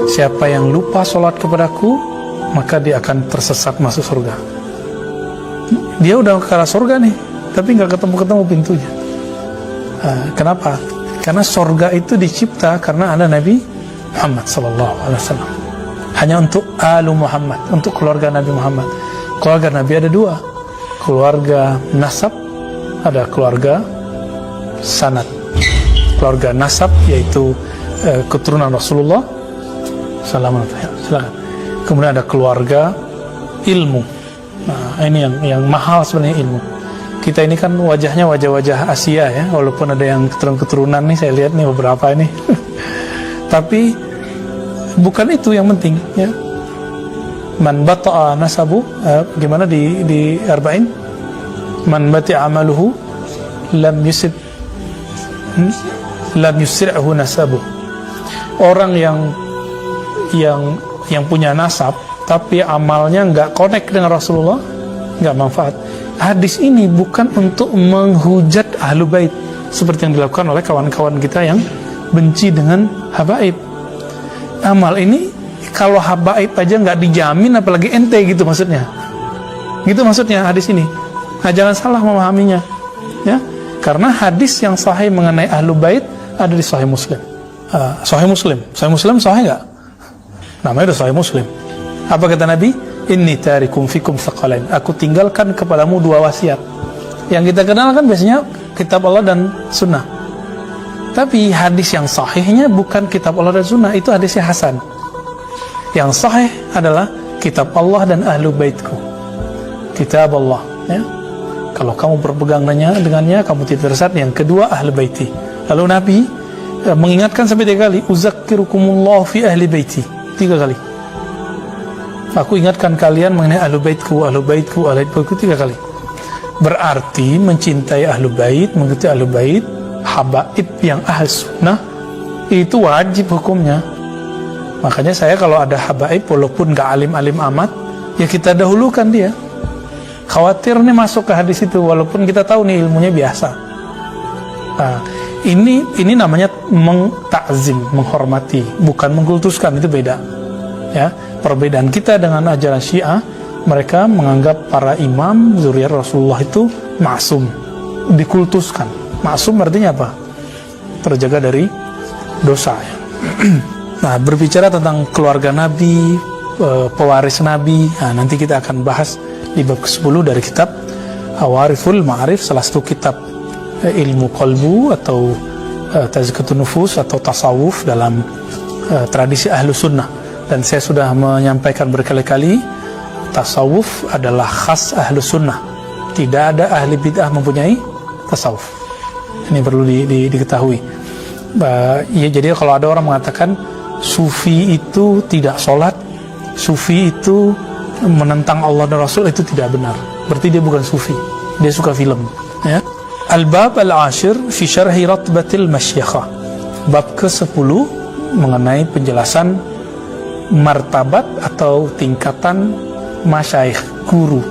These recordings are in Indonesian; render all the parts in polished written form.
Siapa yang lupa sholat kepadaku, maka dia akan tersesat masuk surga. Dia udah ke arah surga nih, tapi nggak ketemu-ketemu pintunya. Kenapa? Karena surga itu dicipta karena ada Nabi Muhammad SAW. Hanya untuk Alu Muhammad, untuk keluarga Nabi Muhammad. Keluarga Nabi ada dua, keluarga nasab, ada keluarga sanad. Keluarga nasab yaitu keturunan Rasulullah. Silakan. Kemudian ada keluarga ilmu. Nah, ini yang mahal sebenarnya, ilmu. Kita ini kan wajahnya wajah-wajah Asia ya, walaupun ada yang keturunan nih, saya lihat nih beberapa ini. Tapi bukan itu yang penting ya. Man bata'a nasabu, gimana di arba'in? Man bata'a amaluhu lam yusri'hu nasabu. Orang yang punya nasab tapi amalnya nggak connect dengan Rasulullah, nggak manfaat. Hadis ini bukan untuk menghujat ahlu bait seperti yang dilakukan oleh kawan-kawan kita yang benci dengan habaib. Amal ini kalau habaib aja nggak dijamin, apalagi ente, gitu maksudnya. Gitu maksudnya hadis ini. Nah, jangan salah memahaminya ya, karena hadis yang sahih mengenai ahlu bait ada di Sahih Muslim. Sahih Muslim sahih nggak? Namanya udah Sahih Muslim. Apa kata Nabi? Inni tarikum fikum thaqalain. Aku tinggalkan kepadamu dua wasiat. Yang kita kenal kan biasanya kitab Allah dan sunnah. Tapi hadis yang sahihnya bukan kitab Allah dan sunnah, itu hadisnya hasan. Yang sahih adalah kitab Allah dan ahlu baitku. Kitab Allah ya. Kalau kamu berpegang dengannya, kamu tidak tersesat. Yang kedua, ahlu baiti. Lalu Nabi mengingatkan sampai 3 kali, uzakkirukumullah fi ahli baiti. 3 kali. Aku ingatkan kalian mengenai ahlu baitku, ahlu baitku, ahlu baitku 3 kali. Berarti mencintai ahlu bait, mengikuti ahlu bait, habaib yang ahli sunnah, itu wajib hukumnya. Makanya saya kalau ada habaib, walaupun gak alim-alim amat, ya kita dahulukan dia. Khawatir nih masuk ke hadis itu, walaupun kita tahu nih ilmunya biasa. Nah, ini namanya mengtakzim, menghormati, bukan mengkultuskan, itu beda. Ya, perbedaan kita dengan ajaran Syiah, mereka menganggap para imam zuriat Rasulullah itu maksum, dikultuskan. Maksum artinya apa? Terjaga dari dosa. Ya. Nah, berbicara tentang keluarga Nabi, pewaris Nabi, nah, nanti kita akan bahas di bab ke-10 dari kitab Awariful Ma'arif, salah satu kitab ilmu qalbu atau tazkiyatun nufus atau tasawuf dalam tradisi ahlu sunnah. Dan saya sudah menyampaikan berkali-kali, tasawuf adalah khas ahlu sunnah. Tidak ada ahli bid'ah mempunyai tasawuf. Ini perlu diketahui. Ya, jadi kalau ada orang mengatakan sufi itu tidak sholat, sufi itu menentang Allah dan Rasul, itu tidak benar. Berarti dia bukan sufi, dia suka film ya. Al-Bab Al-Ashir fi syarhi ratbatil masyakhah. Bab ke-10 mengenai penjelasan martabat atau tingkatan masyaikh, guru.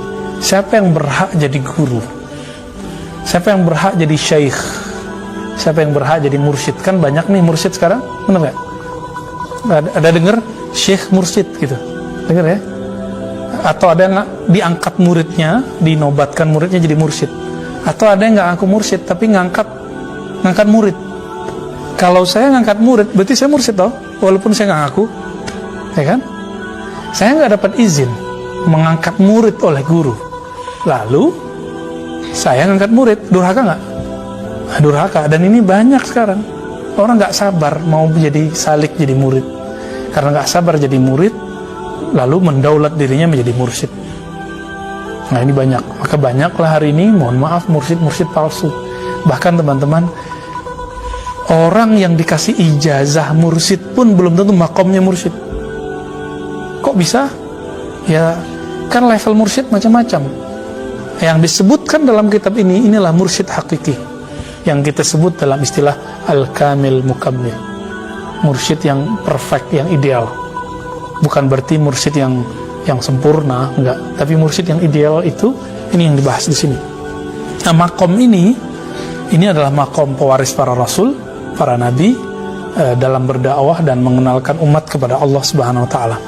Siapa yang berhak jadi guru? Siapa yang berhak jadi syekh? Siapa yang berhak jadi mursyid? Kan banyak nih mursyid sekarang, benar nggak? Ada dengar syekh mursyid gitu, dengar ya? Atau ada yang diangkat muridnya, dinobatkan muridnya jadi mursyid. Atau ada yang nggak ngaku mursyid tapi ngangkat murid. Kalau saya ngangkat murid, berarti saya mursyid toh, walaupun saya nggak ngaku, ya kan? Saya nggak dapat izin mengangkat murid oleh guru, lalu saya ngangkat murid, durhaka nggak? Durhaka. Dan ini banyak sekarang orang nggak sabar mau jadi salik, jadi murid, karena nggak sabar jadi murid, lalu mendaulat dirinya menjadi mursyid. Nah, ini banyak. Maka banyaklah hari ini, mohon maaf, mursyid palsu. Bahkan teman-teman, orang yang dikasih ijazah mursyid pun belum tentu makomnya mursyid. Kok bisa? Ya, kan level mursyid macam-macam. Yang disebutkan dalam kitab ini, inilah mursyid hakiki, yang kita sebut dalam istilah al-kamil mukammil, mursyid yang perfect, yang ideal. Bukan berarti mursyid yang sempurna, enggak, tapi mursyid yang ideal itu, ini yang dibahas di sini. Nah, makom ini Ini adalah makom pewaris para rasul, para nabi, dalam berdakwah dan mengenalkan umat kepada Allah Subhanahu wa taala.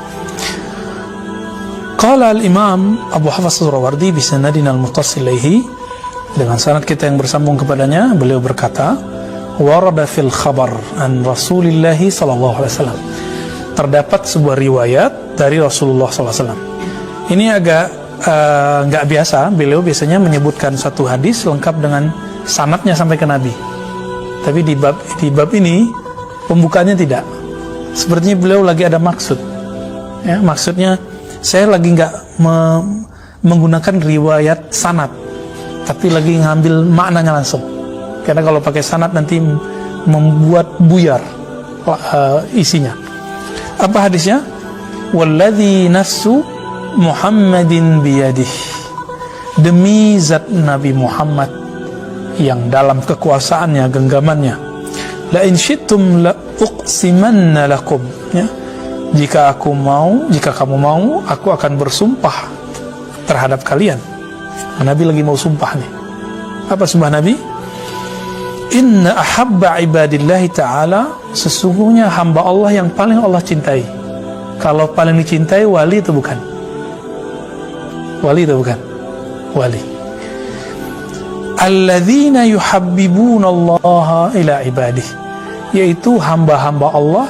Qala al-Imam Abu Hafs As-Surawardi bi sanadina al-muttasil ilaihi, dengan sanad kita yang bersambung kepadanya, beliau berkata, warada fil khabar an Rasulillah sallallahu alaihi wasallam. Terdapat sebuah riwayat dari Rasulullah sallallahu alaihi wasallam. Ini agak nggak biasa, beliau biasanya menyebutkan satu hadis lengkap dengan sanadnya sampai ke Nabi. Tapi di bab ini pembukaannya tidak. Sepertinya beliau lagi ada maksud. Ya, maksudnya saya lagi nggak menggunakan riwayat sanad, tapi lagi ngambil maknanya langsung. Karena kalau pakai sanad nanti membuat buyar isinya. Apa hadisnya? Walladzi nafsu Muhammadin biyadih, demi zat Nabi Muhammad yang dalam kekuasaannya, genggamannya, la in syi'tum la uqsimanna lakum, ya, jika kamu mau, aku akan bersumpah terhadap kalian. Nabi lagi mau sumpah nih. Apa sumpah Nabi? Inna ahabba ibadillahi ta'ala, sesungguhnya hamba Allah yang paling Allah cintai. Kalau paling dicintai wali itu bukan? Wali itu bukan? Wali. Alladzina yuhabbibuna Allah ila ibadih, yaitu hamba-hamba Allah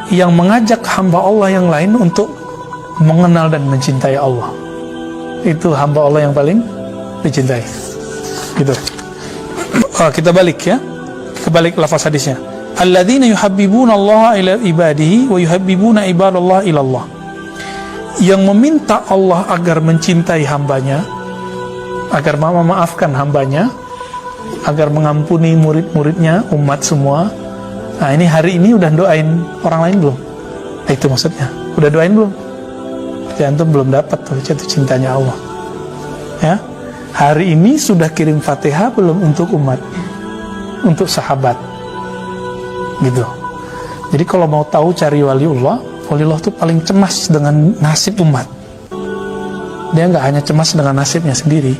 yang mengajak hamba Allah yang lain untuk mengenal dan mencintai Allah. Itu hamba Allah yang paling dicintai. Gitu. Kita balik ya. Kebalik lafaz hadisnya. Alladzina yuhabbibuna Allah ila ibadihi wa yuhabbibuna ibadallah ila Allah. Yang meminta Allah agar mencintai hambanya, agar memaafkan hambanya, agar mengampuni murid-muridnya, umat semua. Nah ini hari ini udah doain orang lain belum? Nah, itu maksudnya. Udah doain belum? Ya, antum belum dapat tuh jatuh cintanya Allah. Ya, hari ini sudah kirim Fatihah belum untuk umat, untuk sahabat, gitu. Jadi kalau mau tahu cari waliullah itu paling cemas dengan nasib umat. Dia nggak hanya cemas dengan nasibnya sendiri,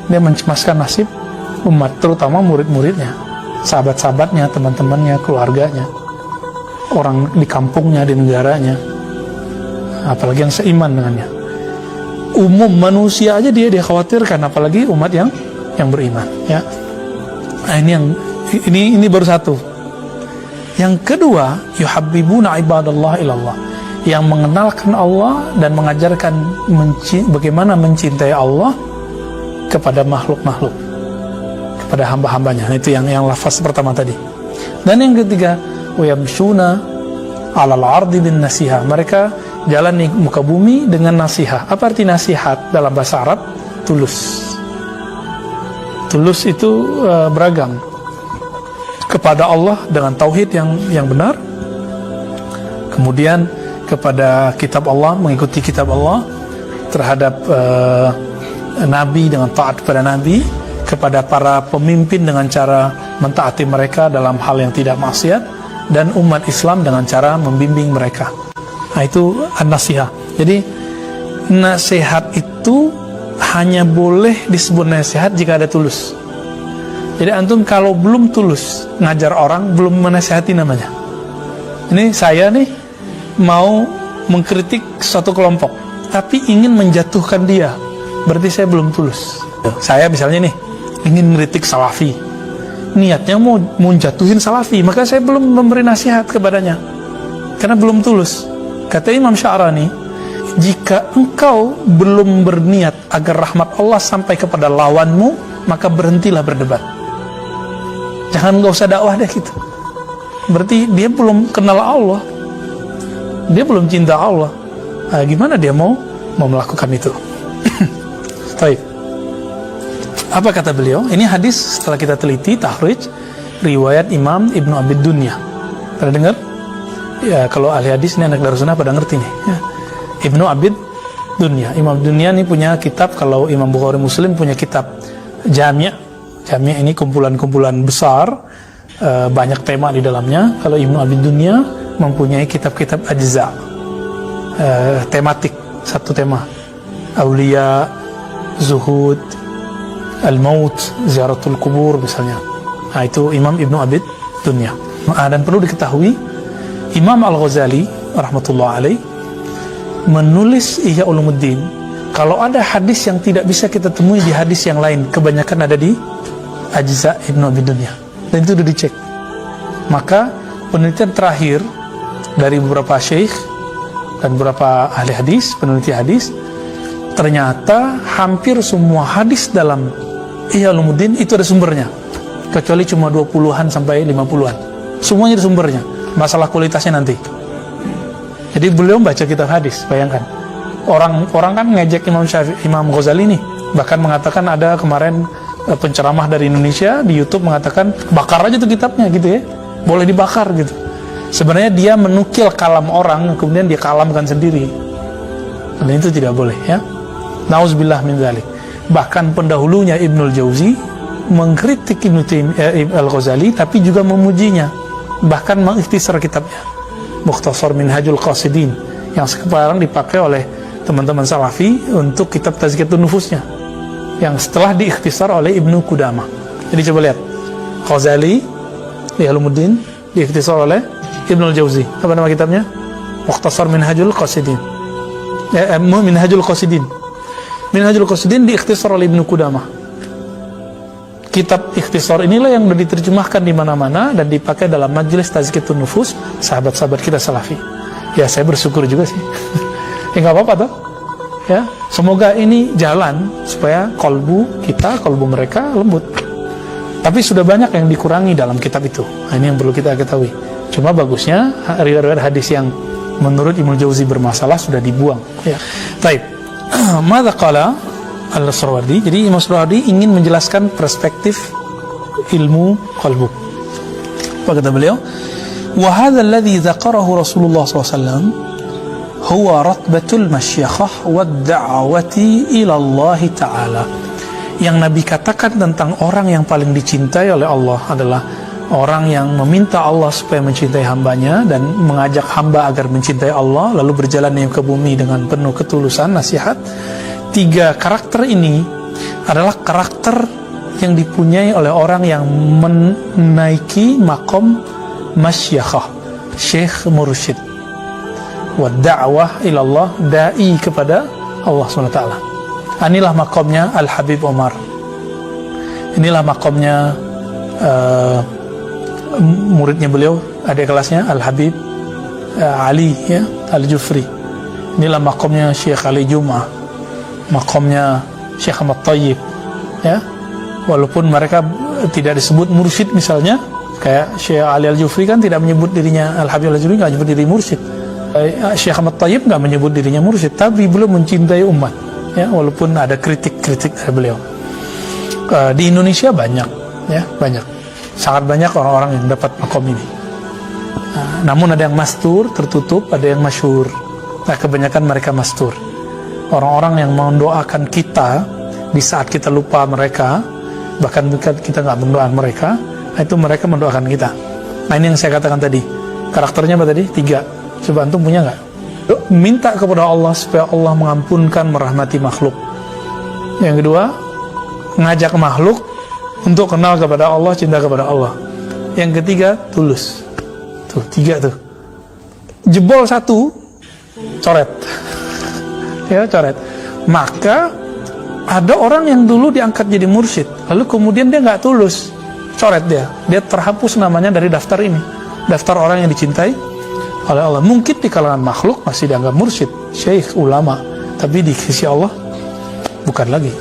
dia mencemaskan nasib umat, terutama murid-muridnya, sahabat-sahabatnya, teman-temannya, keluarganya, orang di kampungnya, di negaranya, apalagi yang seiman dengannya. Umum manusia aja dia khawatirkan, apalagi umat yang beriman. Ya, nah, ini baru satu. Yang kedua, yuhabbibuna ibadallah ilallah, yang mengenalkan Allah dan mengajarkan bagaimana mencintai Allah kepada makhluk-makhluk, kepada hamba-hambanya. Nah, itu yang lafaz pertama tadi. Dan yang ketiga, wayamshuna 'alal ardi bin nasiha, mereka jalan di muka bumi dengan nasihat. Apa arti nasihat dalam bahasa Arab? Tulus. Tulus itu beragam. Kepada Allah dengan tauhid yang benar, kemudian kepada kitab Allah, mengikuti kitab Allah, terhadap Nabi dengan taat kepada Nabi, kepada para pemimpin dengan cara mentaati mereka dalam hal yang tidak maksiat, dan umat Islam dengan cara membimbing mereka. Nah, itu an-nasihah. Jadi nasihat itu hanya boleh disebut nasihat jika ada tulus. Jadi antum kalau belum tulus ngajar orang, belum menasihati namanya. Ini saya nih mau mengkritik suatu kelompok, tapi ingin menjatuhkan dia, berarti saya belum tulus. Saya misalnya nih ingin mengkritik Salafi, niatnya mau menjatuhin Salafi, maka saya belum memberi nasihat kepadanya, karena belum tulus. Kata Imam Sya'rani, jika engkau belum berniat agar rahmat Allah sampai kepada lawanmu, maka berhentilah berdebat. Jangan, nggak usah dakwah deh gitu. Berarti dia belum kenal Allah, dia belum cinta Allah. Nah, gimana dia mau melakukan itu? Baik. Apa kata beliau? Ini hadis setelah kita teliti, tahrij, riwayat Imam Ibnu Abid Dunya. Pernah dengar? Ya, kalau ahli hadis ini anak darussunnah pada ngerti nih. Ya. Ibnu Abid Dunya. Imam Dunya ini punya kitab, kalau Imam Bukhari Muslim punya kitab Jami'. Jami' ini kumpulan-kumpulan besar, banyak tema di dalamnya. Kalau Ibnu Abid Dunya mempunyai kitab-kitab ajza, tematik, satu tema. Aulia, zuhud, al-maut, ziaratul kubur misalnya. Nah, itu Imam Ibnu Abid Dunya. Dan perlu diketahui, Imam Al-Ghazali rahmatullah alaih menulis Ihya Ulumuddin. Kalau ada hadis yang tidak bisa kita temui di hadis yang lain, kebanyakan ada di Ajza Ibnu Abid Dunya. Dan itu sudah dicek. Maka penelitian terakhir dari beberapa syekh dan beberapa ahli hadis, peneliti hadis, ternyata hampir semua hadis dalam Ihya Ulumuddin itu ada sumbernya, kecuali cuma 20-an sampai 50-an. Semuanya ada sumbernya. Masalah kualitasnya nanti. Jadi beliau baca kitab hadis, bayangkan. Orang kan ngejek Imam Ghazali nih, bahkan mengatakan ada kemarin penceramah dari Indonesia di YouTube mengatakan bakar aja tuh kitabnya gitu ya, boleh dibakar gitu. Sebenarnya dia menukil kalam orang, kemudian dia kalamkan sendiri, dan itu tidak boleh ya. Nauzubillah min dzalik. Bahkan pendahulunya Ibnul Jauzi mengkritik Al-Ghazali, tapi juga memujinya, bahkan mengikhtisar kitabnya Mukhtasar Minhajul Qasidin, yang sekarang dipakai oleh teman-teman Salafi untuk kitab Tazkiyatun Nufusnya, yang setelah diikhtisar oleh Ibnu Qudamah. Jadi coba lihat, Ghazali Ihya Ulumuddin diikhtisar oleh Ibnul Jauzi. Apa nama kitabnya? Mukhtasar Minhajul Qasidin. Minhajul Qasidin. Minhajul Qasidin diikhtisar oleh Ibnu Qudamah. Kitab ikhtisar inilah yang sudah diterjemahkan di mana-mana dan dipakai dalam majelis Tazkiyatun Nufus sahabat-sahabat kita Salafi. Ya, saya bersyukur juga sih. Ya nggak apa-apa toh. Ya, semoga ini jalan supaya kolbu kita, kolbu mereka lembut. Tapi sudah banyak yang dikurangi dalam kitab itu. Nah, ini yang perlu kita ketahui. Cuma bagusnya riwayat hadis yang menurut Ibnu Jauzi bermasalah sudah dibuang. Ya. Baik. Madza qala Al-Suhrawardi. Jadi Imam Suhrawardi ingin menjelaskan perspektif ilmu qalbu. Apa kata beliau? Wa hadza alladhi dzakarahu Rasulullah SAW huwa ratbatul masyakhah wad da'wati ila Allah Ta'ala. Yang Nabi katakan tentang orang yang paling dicintai oleh Allah adalah orang yang meminta Allah supaya mencintai hambanya dan mengajak hamba agar mencintai Allah, lalu berjalan ke bumi dengan penuh ketulusan nasihat. 3 karakter ini adalah karakter yang dipunyai oleh orang yang menaiki makom masyakhah, syekh mursyid, wa da'wah ilallah, da'i kepada Allah SWT. Inilah makomnya Al-Habib Omar. Inilah makomnya muridnya beliau, adik kelasnya Al-Habib Ali ya, Al-Jufri. Inilah makomnya Syekh Ali Jum'ah, makomnya Syekh Ahmad Tayyib ya. Walaupun mereka tidak disebut mursyid, misalnya kayak Syekh Ali Al-Jufri kan tidak menyebut dirinya, Al-Habib Al-Jufri nggak menyebut diri mursyid, Syekh Ahmad Tayyib nggak menyebut dirinya mursyid, tapi belum mencintai umat ya, walaupun ada kritik-kritik dari beliau. Di Indonesia banyak ya, banyak, sangat banyak orang-orang yang dapat makom ini. Namun ada yang mastur, tertutup, ada yang masyhur. Nah, kebanyakan mereka mastur. Orang-orang yang mendoakan kita di saat kita lupa mereka, bahkan kita nggak mendoakan mereka, itu mereka mendoakan kita. Nah, ini yang saya katakan tadi. Karakternya apa tadi? 3. Coba antum punya nggak? Minta kepada Allah supaya Allah mengampunkan, merahmati makhluk. Yang kedua, ngajak makhluk untuk kenal kepada Allah, cinta kepada Allah. Yang ketiga, tulus. Tuh, 3 tuh. Jebol 1, coret. Ya, coret. Maka ada orang yang dulu diangkat jadi mursyid, lalu kemudian dia nggak tulus, coret dia terhapus namanya dari daftar ini, daftar orang yang dicintai oleh Allah. Mungkin di kalangan makhluk masih dianggap mursyid, syekh, ulama, tapi di sisi Allah bukan lagi.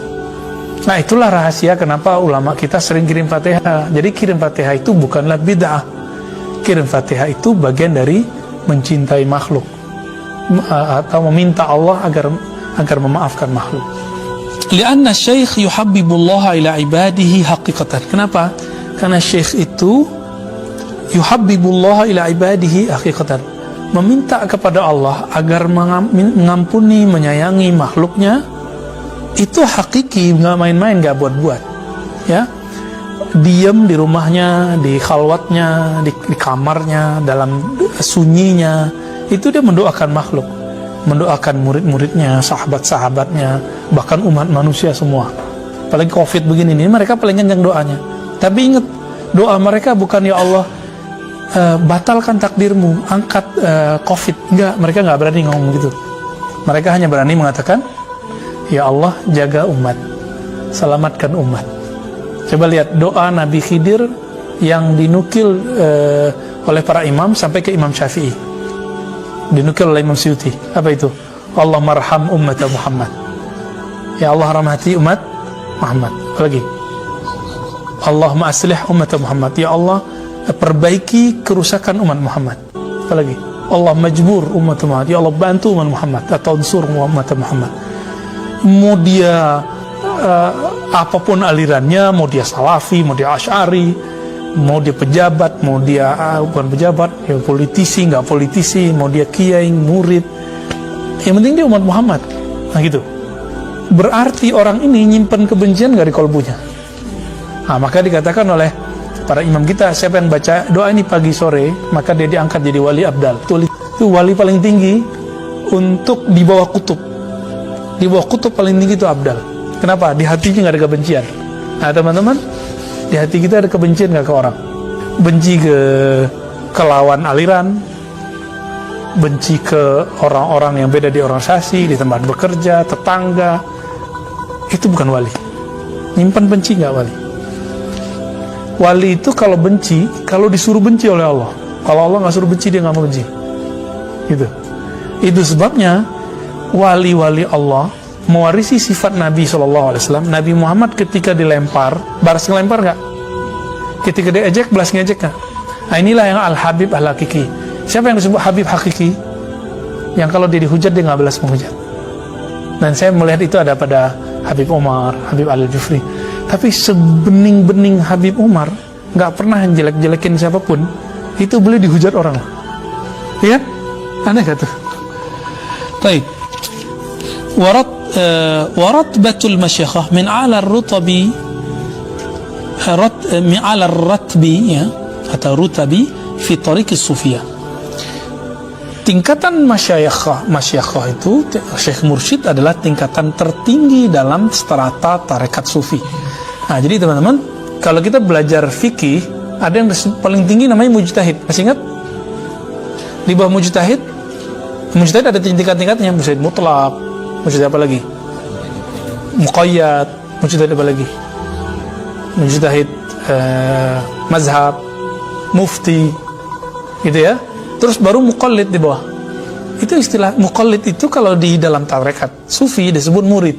Nah, itulah rahasia kenapa ulama kita sering kirim Fatihah. Jadi kirim Fatihah itu bukanlah bid'ah. Kirim Fatihah itu bagian dari mencintai makhluk, atau meminta Allah agar memaafkan makhluk. Lianna syekh yuhabbibullah ila ibadihi haqiqatan. Kenapa? Karena syekh itu yuhabbibullah ila ibadihi haqiqatan, meminta kepada Allah agar mengampuni, menyayangi makhluknya. Itu hakiki, nggak main-main, nggak buat-buat ya. Diam di rumahnya, di khalwatnya, di kamarnya, dalam sunyinya, itu dia mendoakan makhluk, mendoakan murid-muridnya, sahabat-sahabatnya, bahkan umat manusia semua. Apalagi COVID begini nih, mereka paling kencang doanya. Tapi ingat, Doa mereka bukan ya Allah batalkan takdirmu, angkat COVID. Enggak, mereka nggak berani ngomong gitu. Mereka hanya berani mengatakan, ya Allah jaga umat, selamatkan umat. Coba lihat doa Nabi Khidir yang dinukil oleh para imam sampai ke Imam Syafi'i, dinukil oleh Imam Suyuti. Apa itu? Allah marham umat Muhammad, ya Allah rahmati umat Muhammad. Apa lagi? Allahumma aslih umat Muhammad, ya Allah perbaiki kerusakan umat Muhammad. Apa lagi? Allah majbur umat Muhammad, ya Allah bantu umat Muhammad atau unsur umat Muhammad. Mau dia apapun alirannya, mau dia salafi, mau dia asy'ari, mau dia pejabat, mau dia bukan pejabat, ya politisi, nggak politisi, mau dia kiai, murid, yang penting dia umat Muhammad. Nah gitu. Berarti orang ini nyimpen kebencian nggak di kolbunya. Nah, maka dikatakan oleh para imam kita, siapa yang baca doa ini pagi sore, maka dia diangkat jadi wali abdal. Itu wali paling tinggi untuk di bawah kutub. Di bawah kutub paling tinggi itu abdal. Kenapa? Di hatinya nggak ada kebencian. Nah teman-teman, di hati kita ada kebencian nggak ke orang? Benci ke lawan aliran, benci ke orang-orang yang beda di organisasi, di tempat bekerja, tetangga. Itu bukan wali. Nyimpan benci nggak wali? Wali itu kalau benci, kalau disuruh benci oleh Allah. Kalau Allah nggak suruh benci, dia nggak mau benci. Gitu. Itu sebabnya wali-wali Allah mewarisi sifat Nabi SAW. Nabi Muhammad ketika dilempar, balas ngelempar nggak? Ketika diejek, balas ngejek nggak? Nah inilah yang Al-Habib Al-Hakiki. Siapa yang disebut Habib Hakiki? Yang kalau dia dihujat, dia nggak balas menghujat. Dan saya melihat itu ada pada Habib Umar, Habib Al-Jufri. Tapi sebening-bening Habib Umar nggak pernah jelek-jelekin siapapun. Itu boleh dihujat orang. Lihat, aneh gak tuh? Baik. Waratbatul masyakhah min ala rutabi min ala ratbi ya, atau rutabi fi tariqis sufiyah. Tingkatan masyakhah itu, Syekh Mursyid adalah tingkatan tertinggi dalam strata tarekat sufi. Nah, jadi teman-teman, kalau kita belajar fikih, ada yang paling tinggi namanya mujtahid. Masih ingat? Di bawah mujtahid ada tingkat-tingkatnya. Mujtahid mutlak, mujtahid apa lagi? Muqayyad, mujtahid apa lagi? Mujtahid mazhab, mufti, gitu ya. Terus baru muqallid di bawah. Itu istilah muqallid itu kalau di dalam tarekat sufi disebut murid.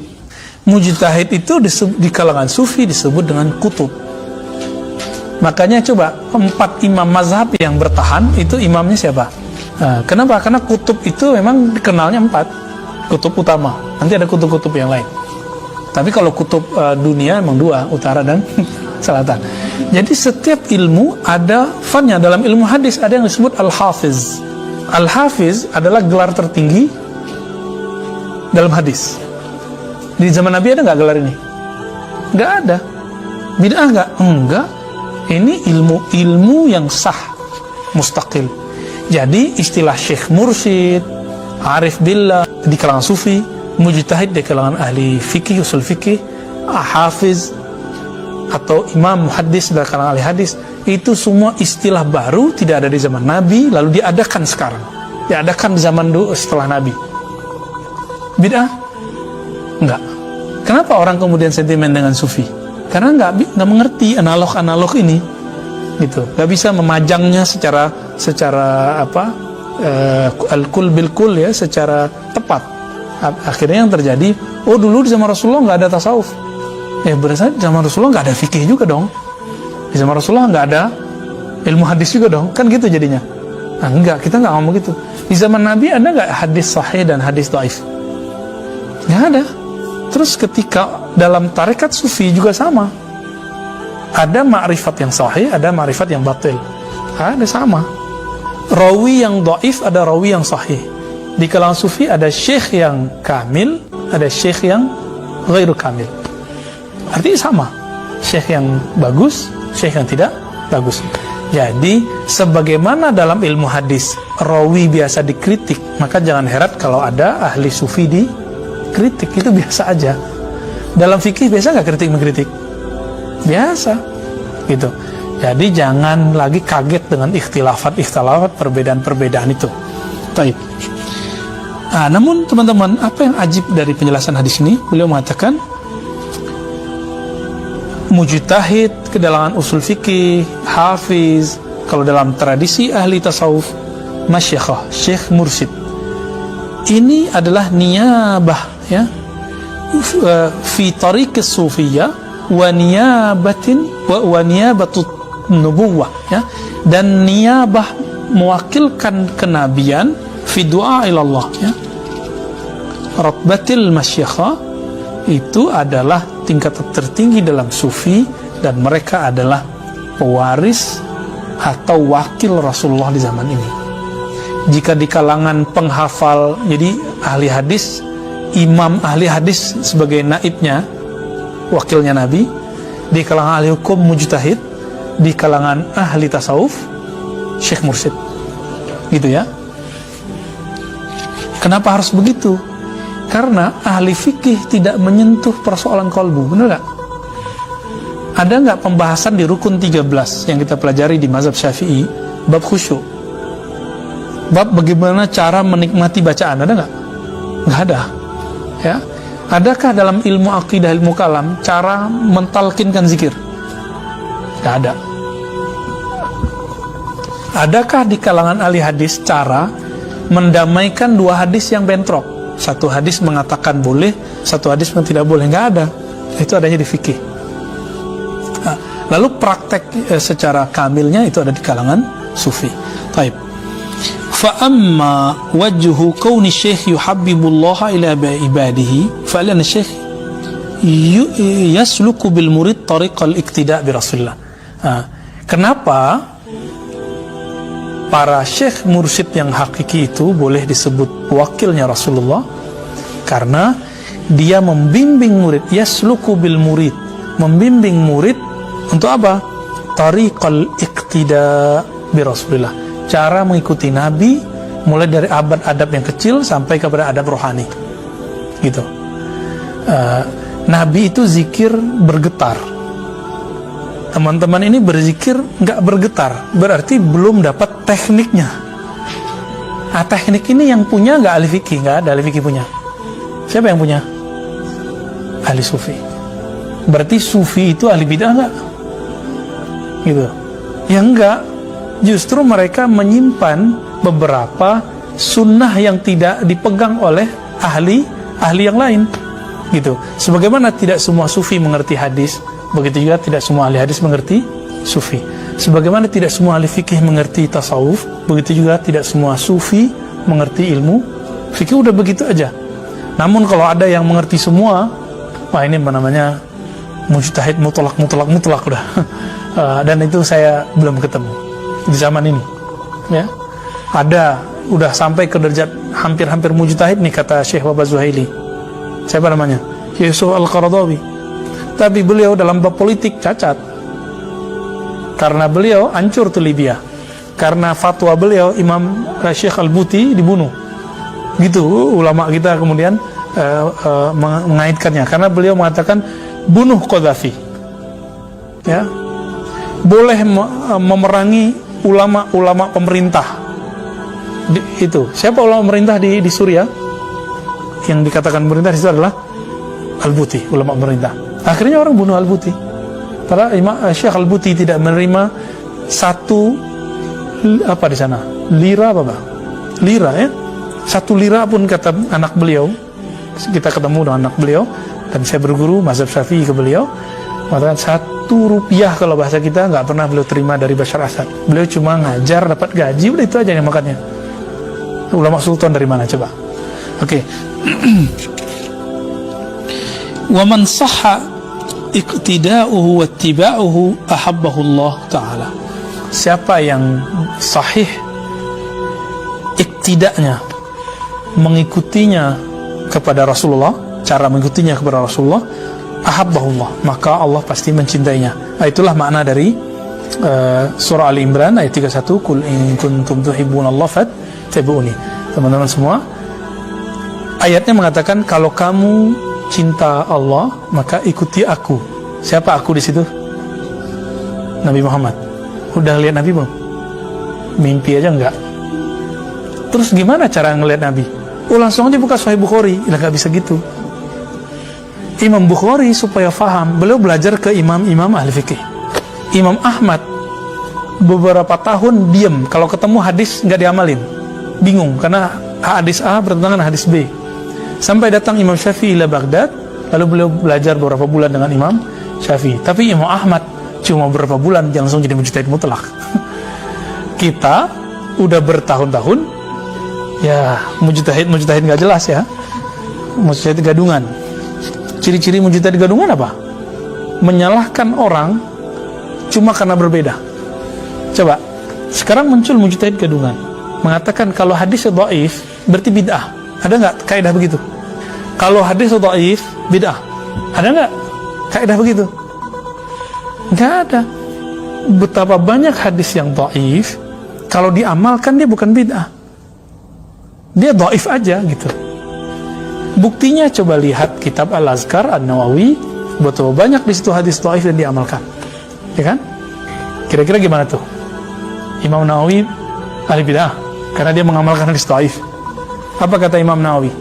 Mujtahid itu di kalangan sufi disebut dengan kutub. Makanya coba 4 imam mazhab yang bertahan itu imamnya siapa? Nah, kenapa? Karena kutub itu memang dikenalnya 4 kutub utama. Nanti ada kutub-kutub yang lain. Tapi kalau kutub dunia memang 2, utara dan selatan. Jadi setiap ilmu ada fannya. Dalam ilmu hadis ada yang disebut al-hafiz. Al-hafiz adalah gelar tertinggi dalam hadis. Di zaman Nabi ada nggak gelar ini? Nggak ada. Bid'ah nggak? Enggak. Ini ilmu yang sah, mustaqil. Jadi istilah Syekh Mursyid, Arif Billah di kalangan sufi, mujtahid di kalangan ahli fikih, usul fikih, hafiz atau imam muhaddis dari kalangan ahli hadis, itu semua istilah baru, tidak ada di zaman Nabi, lalu diadakan sekarang. Diadakan di zaman dulu setelah Nabi. Bid'ah? Enggak. Kenapa orang kemudian sentimen dengan sufi? Karena nggak mengerti analog ini, gitu. Nggak bisa memajangnya secara al-kul bil kul ya, secara tepat. Akhirnya yang terjadi, oh dulu di zaman Rasulullah nggak ada tasawuf. Ya berarti di zaman Rasulullah nggak ada fikih juga dong. Di zaman Rasulullah nggak ada ilmu hadis juga dong, kan gitu jadinya. Nah, enggak, kita nggak ngomong gitu. Di zaman Nabi ada nggak hadis sahih dan hadis dhaif? Nggak ada. Terus ketika dalam tarekat sufi juga sama, ada ma'rifat yang sahih, ada ma'rifat yang batil, ada sama. Rawi yang dhaif, ada rawi yang sahih. Di kalangan sufi ada syekh yang kamil, ada syekh yang ghairu kamil. Artinya sama, syekh yang bagus, syekh yang tidak bagus. Jadi sebagaimana dalam ilmu hadis rawi biasa dikritik, maka jangan heran kalau ada ahli sufi dikritik, itu biasa aja. Dalam fikih biasa nggak kritik mengkritik? Biasa, gitu. Jadi jangan lagi kaget dengan ikhtilafat perbedaan-perbedaan itu. Baik. Nah, namun teman-teman, apa yang ajib dari penjelasan hadis ini? Beliau mengatakan mujtahid ke dalam usul fikih, hafiz, kalau dalam tradisi ahli tasawuf, masyayikhah, syekh mursyid. Ini adalah niyabah, ya, fi tariqis sufiyah wa niyabatut nubuwah, ya, dan niyabah mewakilkan kenabian fi du'a ilallah, ya. Rutbatil masyayikhah itu adalah tingkat tertinggi dalam sufi, dan mereka adalah pewaris atau wakil Rasulullah di zaman ini. Jika di kalangan penghafal, jadi ahli hadis, imam ahli hadis sebagai naibnya, wakilnya Nabi. Di kalangan ahli hukum, mujtahid. Di kalangan ahli tasawuf, syekh mursyid. Gitu ya. Kenapa harus begitu? Karena ahli fikih tidak menyentuh persoalan kolbu, benar nggak? Ada nggak pembahasan di rukun 13 yang kita pelajari di mazhab Syafi'i, bab khusyuk, bab bagaimana cara menikmati bacaan, ada nggak? Nggak ada, ya. Adakah dalam ilmu akidah, ilmu kalam, cara mentalkinkan zikir? Nggak ada. Adakah di kalangan ahli hadis cara mendamaikan dua hadis yang bentrok? Satu hadis mengatakan boleh, satu hadis yang tidak boleh. Nggak ada. Itu adanya di fikih. Nah, lalu praktek secara kamilnya itu ada di kalangan sufi. Taib. Fa amma wajhu kauni syekh yuhabbibullaha ila ibadihi fa lana syekh yasluku bil murid tariqal iktida bi Rasulillah. Nah, kenapa para syekh mursyid yang hakiki itu boleh disebut wakilnya Rasulullah? Karena dia membimbing murid, yasluku bil murid, membimbing murid untuk apa? Tariqal iktida bi Rasulillah, cara mengikuti Nabi, mulai dari adab yang kecil sampai kepada adab rohani, gitu. Nabi itu zikir bergetar. Teman-teman ini berzikir nggak bergetar, berarti belum dapat tekniknya. Nah, teknik ini yang punya nggak ahli fikih, nggak ada ahli fikih punya. Siapa yang punya? Ahli sufi. Berarti sufi itu ahli bid'ah nggak? Gitu. Ya enggak. Justru mereka menyimpan beberapa sunnah yang tidak dipegang oleh ahli yang lain, gitu. Sebagaimana tidak semua sufi mengerti hadis, begitu juga tidak semua ahli hadis mengerti sufi. Sebagaimana tidak semua ahli fikih mengerti tasawuf, begitu juga tidak semua sufi mengerti ilmu fikih. Udah begitu aja. Namun kalau ada yang mengerti semua, wah ini namanya mujtahid mutlak udah. Dan itu saya belum ketemu di zaman ini, ya. Ada udah sampai ke derajat hampir mujtahid nih, kata Syekh Wahbah Zuhaili. Siapa namanya? Yusuf Al-Qaradawi. Tapi beliau dalam bab politik cacat, karena beliau hancur tuh Libya, karena fatwa beliau Imam Syekh Al-Buti dibunuh, gitu. Ulama kita kemudian mengaitkannya, karena beliau mengatakan bunuh Qaddafi, ya, boleh memerangi ulama pemerintah. Itu siapa ulama pemerintah di Suriah yang dikatakan pemerintah itu adalah Al-Buti, ulama pemerintah. Akhirnya orang bunuh Al-Buti. Padahal Syekh Al-Buti tidak menerima satu apa di sana? Lira apa, Bang? Lira, ya. Satu lira pun, kata anak beliau. Kita ketemu dengan anak beliau dan saya berguru mazhab Syafi'i ke beliau. Mengatakan 1 rupiah kalau bahasa kita nggak pernah beliau terima dari Bashar Assad. Beliau cuma ngajar, dapat gaji, udah itu aja yang makannya. Ulama sultan dari mana coba? Oke. Wa man sahha iqtida'uhu wa ittiba'uhu ahabbahu Allah Ta'ala. Siapa yang sahih iktida'nya, mengikutinya kepada Rasulullah, cara mengikutinya kepada Rasulullah, ahabbahullah, maka Allah pasti mencintainya. Nah, itulah makna dari surah Ali Imran ayat 31, Qul in kuntum tuhibbunallah fattabi'uni. Teman-teman semua, ayatnya mengatakan kalau kamu cinta Allah, maka ikuti aku. Siapa aku di situ? Nabi Muhammad. Udah lihat Nabi belum? Mimpi aja enggak. Terus gimana cara ngelihat Nabi? Langsung aja buka Sahih Bukhari. Nggak bisa gitu. Imam Bukhari supaya faham, beliau belajar ke imam-imam ahli fikih. Imam Ahmad beberapa tahun diam, kalau ketemu hadis nggak diamalin, bingung karena hadis A bertentangan dengan hadis B. Sampai datang Imam Syafi'i ila Baghdad, lalu beliau belajar beberapa bulan dengan Imam Syafi'i. Tapi Imam Ahmad cuma beberapa bulan, jangan langsung jadi mujtahid mutlak. Kita udah bertahun-tahun, ya mujtahid nggak jelas ya, mujtahid gadungan. Ciri-ciri mujtahid gadungan apa? Menyalahkan orang cuma karena berbeda. Coba, sekarang muncul mujtahid gadungan mengatakan kalau hadis dhaif berarti bid'ah. Ada nggak kaidah begitu? Kalau hadis dhaif bid'ah, ada nggak kaidah begitu? Nggak ada. Betapa banyak hadis yang dhaif, kalau diamalkan dia bukan bid'ah, dia dhaif aja gitu. Buktinya coba lihat kitab Al-Azkar An-Nawawi, betapa banyak di situ hadis dhaif dan diamalkan, ya kan? Kira-kira gimana tuh? Imam Nawawi ahli bid'ah karena dia mengamalkan hadis dhaif. Apa kata Imam Nawawi?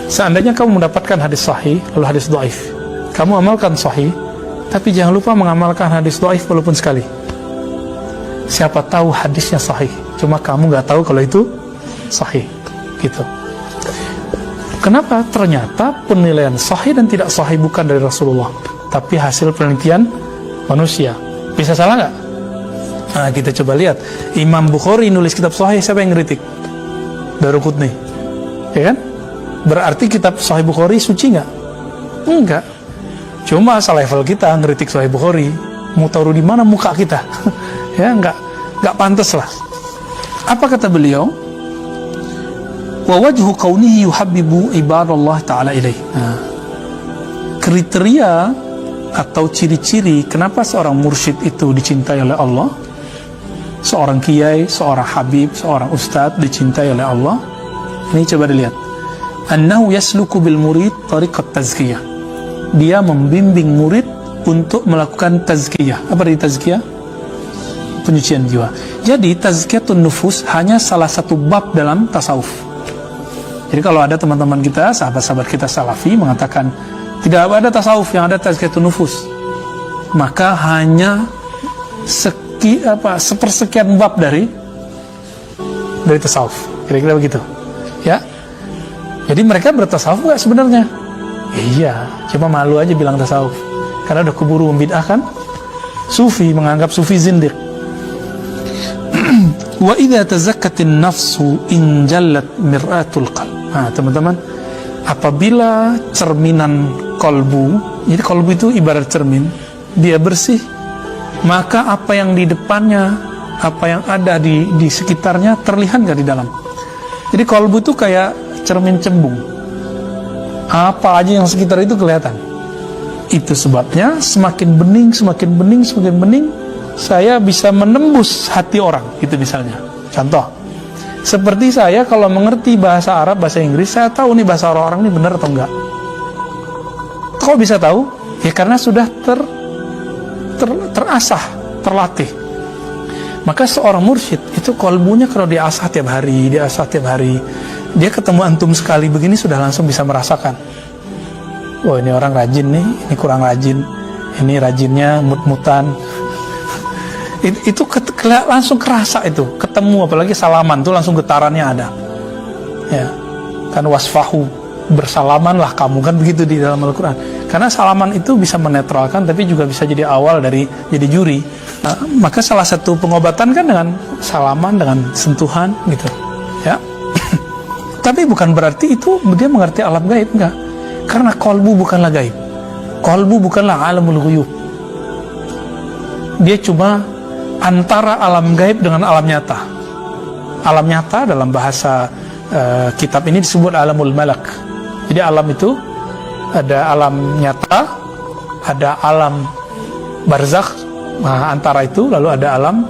Seandainya kamu mendapatkan hadis sahih lalu hadis dhaif, kamu amalkan sahih, tapi jangan lupa mengamalkan hadis dhaif walaupun sekali. Siapa tahu hadisnya sahih, cuma kamu nggak tahu kalau itu sahih, gitu. Kenapa? Ternyata penilaian sahih dan tidak sahih bukan dari Rasulullah, tapi hasil penelitian manusia. Bisa salah nggak? Nah, kita coba lihat. Imam Bukhari nulis kitab sahih, siapa yang ngeritik? Daruqutni, ya kan? Berarti kitab Sahih Bukhari suci nggak? Enggak. Cuma asal level kita ngeritik Sahih Bukhari, mau taruh di mana muka kita? Ya nggak pantas lah. Apa kata beliau? Wa wajhu kaunihi yuhabbibu ibadallah ta'ala ilaih. Nah, kriteria atau ciri-ciri kenapa seorang mursyid itu dicintai oleh Allah, seorang kiai, seorang habib, seorang ustadz dicintai oleh Allah, ini coba dilihat. Annahu yasluku bil murid tariqat tazkiyah. Dia membimbing murid untuk melakukan tazkiyah. Apa arti tazkiyah? Penyucian jiwa. Jadi tazkiyatun nufus hanya salah satu bab dalam tasawuf. Jadi kalau ada teman-teman kita, sahabat-sahabat kita salafi mengatakan tidak ada tasawuf yang ada tazkiyatun nufus, maka hanya sepersekian bab dari tasawuf. Kira-kira begitu, ya. Jadi mereka bertasawuf nggak sebenarnya? Iya, cuma malu aja bilang tasawuf karena udah keburu membid'ahkan sufi, menganggap sufi zindiq. Wa idza tazakkatin nafsu in jallat mir'atul qalb. Nah, teman-teman, apabila cerminan kolbu, jadi kolbu itu ibarat cermin, dia bersih, maka apa yang di depannya, apa yang ada di sekitarnya terlihat nggak di dalam. Jadi kolbu itu kayak cermin cembung, apa aja yang sekitar itu kelihatan. Itu sebabnya semakin bening, saya bisa menembus hati orang, gitu misalnya. Contoh, seperti saya kalau mengerti bahasa Arab, bahasa Inggris, saya tahu nih bahasa orang ini benar atau enggak. Kok bisa tahu? Ya karena sudah terasah, terlatih. Maka seorang mursyid itu kolbunya kalau diasah tiap hari, dia ketemu antum sekali begini sudah langsung bisa merasakan. Wah, ini orang rajin nih, ini kurang rajin, ini rajinnya mut-mutan. Itu langsung kerasa itu, ketemu apalagi salaman tuh langsung getarannya ada. Ya. Kan wasfahu, bersalamanlah kamu, kan begitu di dalam Al-Qur'an. Karena salaman itu bisa menetralkan tapi juga bisa jadi awal dari jadi juri. Nah, maka salah satu pengobatan kan dengan salaman, dengan sentuhan gitu. Ya. Tapi bukan berarti itu dia mengerti alam gaib, enggak. Karena kolbu bukanlah gaib. Kolbu bukanlah alamul ghuyub. Dia cuma antara alam gaib dengan alam nyata. Alam nyata dalam bahasa kitab ini disebut alamul malak. Jadi alam itu ada alam nyata, ada alam barzakh, nah, antara itu lalu ada alam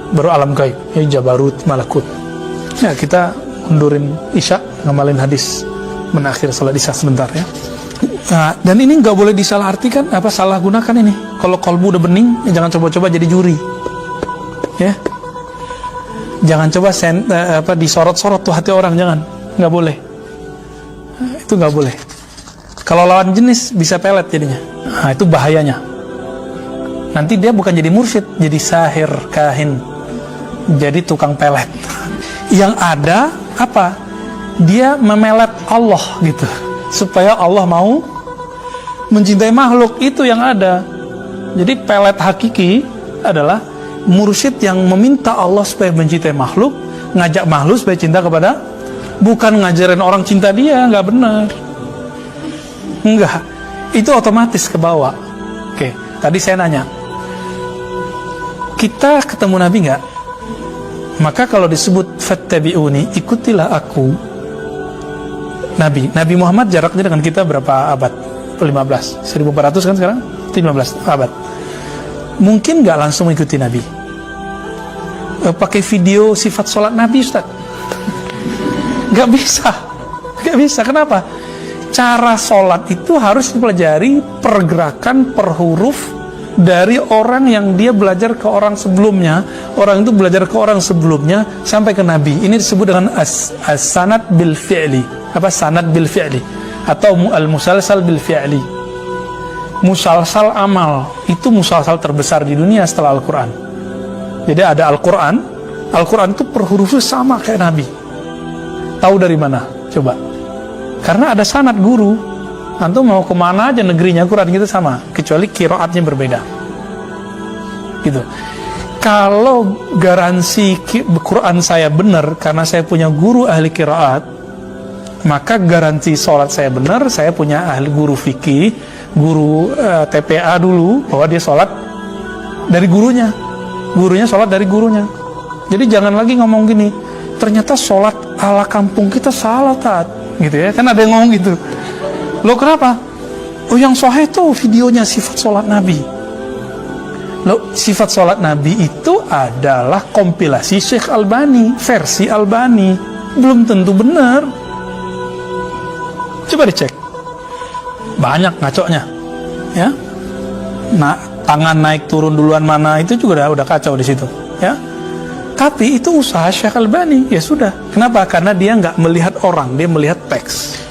baru alam gaib, jabarut, malakut. Ya, kita mundurin isya, ngamalin hadis menakhir salat isya sebentar ya. Nah, dan ini nggak boleh disalahartikan, salah gunakan ini. Kalau kolbu udah bening, jangan coba-coba jadi juri, ya. Jangan coba disorot-sorot tuh hati orang, jangan, nggak boleh. Itu nggak boleh. Kalau lawan jenis bisa pelet jadinya. Nah, itu bahayanya. Nanti dia bukan jadi mursyid, jadi sahir, kahin, jadi tukang pelet. Yang ada apa? Dia memelet Allah gitu, supaya Allah mau mencintai makhluk. Itu yang ada. Jadi pelet hakiki adalah mursyid yang meminta Allah supaya mencintai makhluk, ngajak makhluk supaya cinta kepada, bukan ngajarin orang cinta dia, nggak benar. Enggak, itu otomatis ke bawah. Oke, tadi saya nanya, kita ketemu Nabi nggak? Maka kalau disebut fattabi'uni, ikutilah aku. Nabi Muhammad jaraknya dengan kita berapa abad? 15, 1400 kan sekarang? 15 abad. Mungkin nggak langsung ikuti Nabi? Pakai video sifat sholat Nabi, Ustaz? Nggak bisa. Kenapa? Cara sholat itu harus dipelajari pergerakan per huruf dari orang yang dia belajar ke orang sebelumnya, orang itu belajar ke orang sebelumnya sampai ke Nabi. Ini disebut dengan as-sanad bil fi'li. Sanad bil fi'li atau al-musalsal bil fi'li. Musalsal amal itu musalsal terbesar di dunia setelah Al-Quran. Jadi ada Al-Quran itu per hurufnya sama kayak Nabi. Tahu dari mana? Coba. Karena ada sanad guru. Antum mau kemana aja negerinya Quran kita sama, kecuali qiraatnya berbeda. Gitu. Kalau garansi Quran saya benar karena saya punya guru ahli qiraat, maka garansi sholat saya benar, saya punya ahli guru fikih, guru TPA dulu, bahwa dia sholat dari gurunya sholat dari gurunya. Jadi jangan lagi ngomong gini, ternyata sholat ala kampung kita salah, Tat, gitu ya, kan ada yang ngomong gitu. Loh kenapa? Oh yang sahih itu videonya sifat sholat Nabi. Loh sifat sholat Nabi itu adalah kompilasi Syekh Albani, versi Albani, belum tentu benar. Coba dicek, banyak ngacoknya, ya. Nah, tangan naik turun duluan mana itu juga udah kacau di situ, ya. Tapi itu usaha Syekh Albani, ya sudah. Kenapa? Karena dia nggak melihat orang, dia melihat teks.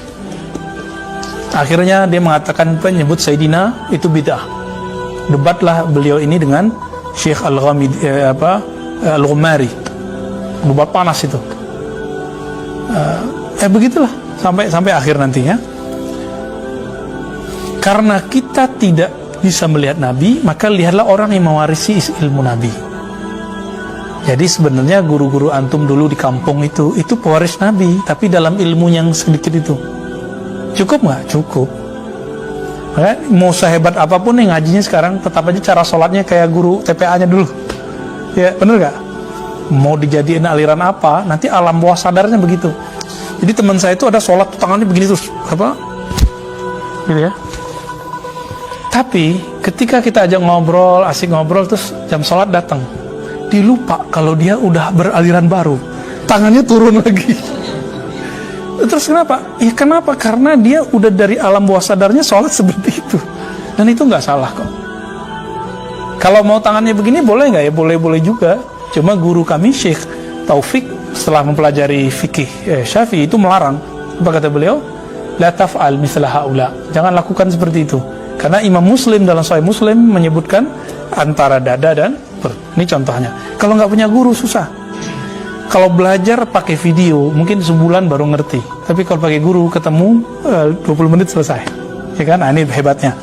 Akhirnya dia mengatakan penyebut Sayyidina itu bid'ah. Debatlah beliau ini dengan Syekh Al-Ghumari. Debat panas itu. Begitulah sampai akhir nanti, ya. Karena kita tidak bisa melihat Nabi, maka lihatlah orang yang mewarisi ilmu Nabi. Jadi sebenarnya guru-guru antum dulu di kampung itu pewaris Nabi, tapi dalam ilmu yang sedikit itu. Cukup nggak? Cukup. Maka mau sehebat apapun yang ngajinya sekarang, tetap aja cara sholatnya kayak guru TPA-nya dulu. Ya, bener nggak? Mau dijadiin aliran apa, nanti alam bawah sadarnya begitu. Jadi teman saya itu ada sholat tangannya begini terus, gitu ya. Tapi ketika kita ajak ngobrol, asik ngobrol, terus jam sholat datang, dia lupa kalau dia udah beraliran baru, tangannya turun lagi. Terus kenapa? Ya kenapa? Karena dia udah dari alam bawah sadarnya sholat seperti itu. Dan itu nggak salah kok. Kalau mau tangannya begini boleh nggak? Ya boleh-boleh juga. Cuma guru kami Syekh Taufik setelah mempelajari fikih Syafi'i itu melarang. Apa kata beliau? La taf'al misla haula. Jangan lakukan seperti itu. Karena Imam Muslim dalam Sahih Muslim menyebutkan antara dada dan perut. Ini contohnya. Kalau nggak punya guru susah. Kalau belajar pakai video mungkin sebulan baru ngerti. Tapi kalau pakai guru ketemu 20 menit selesai. Ya kan? Nah, ini hebatnya.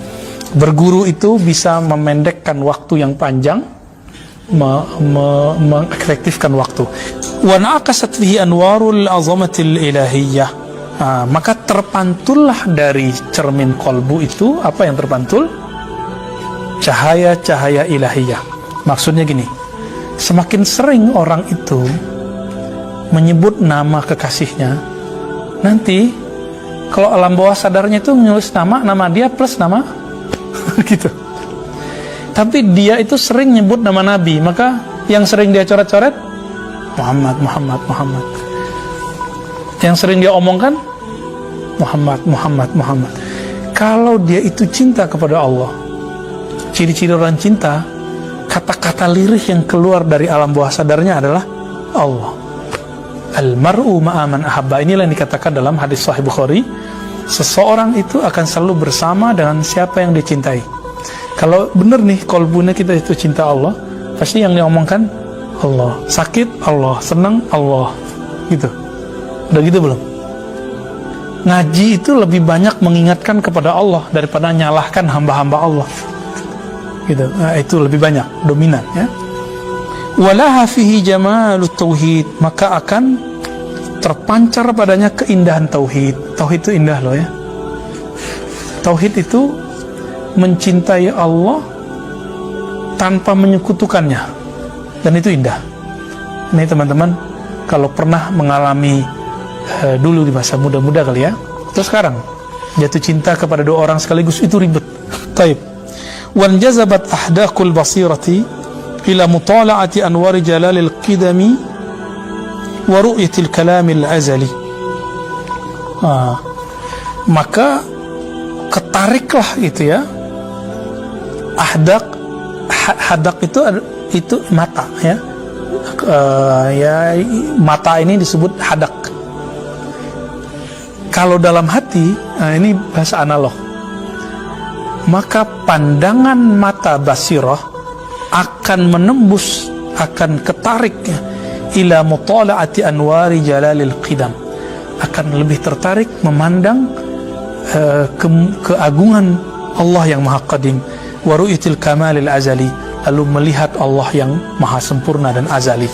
Berguru itu bisa memendekkan waktu yang panjang, mengefektifkan waktu. Wa naqasat fihi anwarul azamatil ilahiyyah. Maka terpantullah dari cermin kolbu itu, apa yang terpantul? Cahaya-cahaya ilahiyah. Maksudnya gini, semakin sering orang itu menyebut nama kekasihnya, nanti kalau alam bawah sadarnya itu menulis nama dia plus nama gitu. Tapi dia itu sering nyebut nama Nabi, maka yang sering dia coret-coret Muhammad. Yang sering dia omongkan Muhammad. kalau dia itu cinta kepada Allah, ciri-ciri orang cinta, kata-kata lirih yang keluar dari alam bawah sadarnya adalah Allah. Al-mar'u ma'aman ahabba. Inilah yang dikatakan dalam hadis Sahih Bukhari, seseorang itu akan selalu bersama dengan siapa yang dicintai. Kalau benar nih kolbunya kita itu cinta Allah, pasti yang diomongkan Allah. Sakit Allah, senang Allah, gitu. Udah gitu belum? Ngaji itu lebih banyak mengingatkan kepada Allah daripada nyalahkan hamba-hamba Allah, gitu. Nah, itu lebih banyak, dominan, ya. Walaha fihi jamalut tauhid, maka akan terpancar padanya keindahan tauhid. Tauhid itu indah loh, ya. Tauhid itu mencintai Allah tanpa menyekutukannya, dan itu indah. Ini teman-teman, kalau pernah mengalami dulu di masa muda-muda kali ya, terus sekarang jatuh cinta kepada dua orang sekaligus, itu ribet. Taib. Wan jazabat ahdaqul basirati ila mutala'ati anwari jalalil qidami wa ru'yatil kalamil azali. Maka ketariklah itu, ya. Hadak itu mata, ya. Mata ini disebut hadak. Kalau dalam hati, ini bahasa analog, maka pandangan mata basirah akan menembus, akan ketarik ila mutala'ati anwari jalalil qidam, akan lebih tertarik memandang keagungan Allah yang maha qadim, wa ru'yatil kamalil azali, lalu melihat Allah yang maha sempurna dan azali.